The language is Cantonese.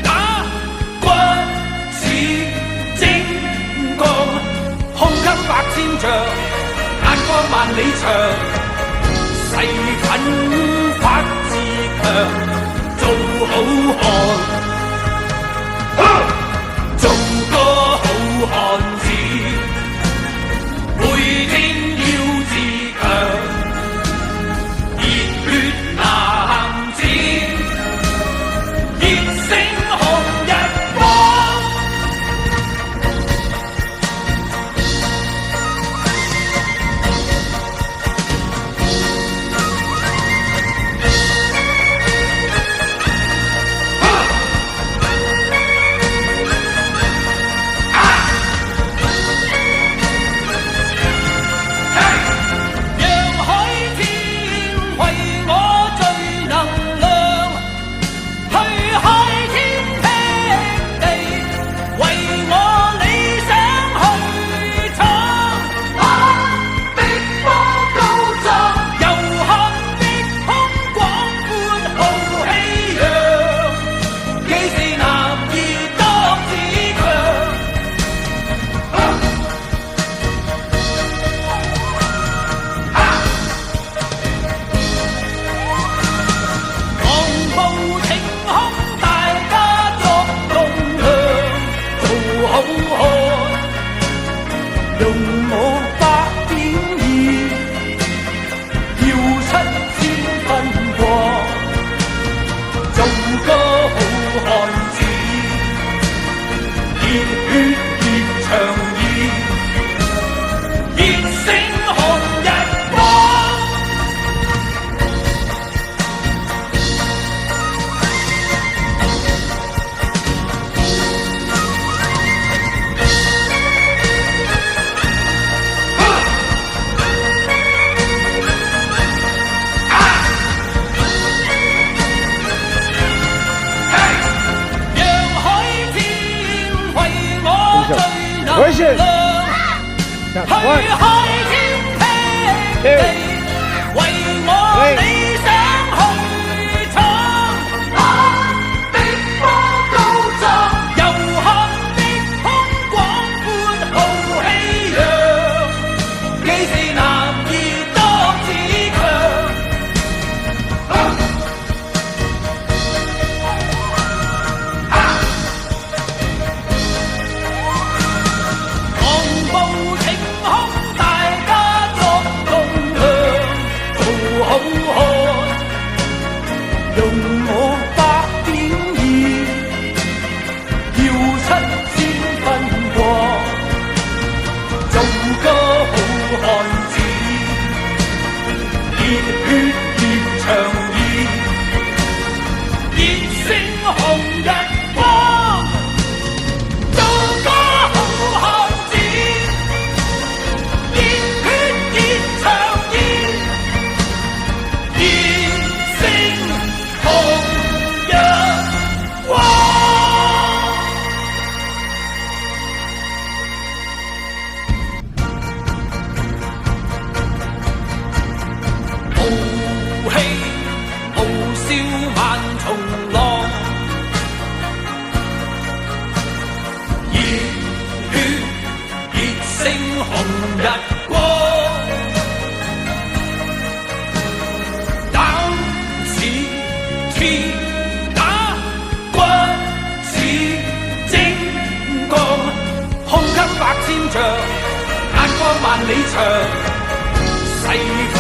打骨似精鋼，胸襟百千丈，眼光萬里長，誓奮發自強，做好漢。做個好漢子，每天要自強，熱血男子，熱星紅日光。回去，去開天闢地，為我理想去闖。不逼波高壯，遊學的胸廣闊豪氣揚，既是男兒當自強。用我百點意，要7,000分過，做個好漢子，熱血熱腸意，熱星紅日光，做個好漢子，熱血熱腸意，熱星紅日光。豪氣傲笑萬重浪，熱血熱星紅日光。膽似鐵打，骨似精鋼，胸襟百千丈，眼光萬里長，誓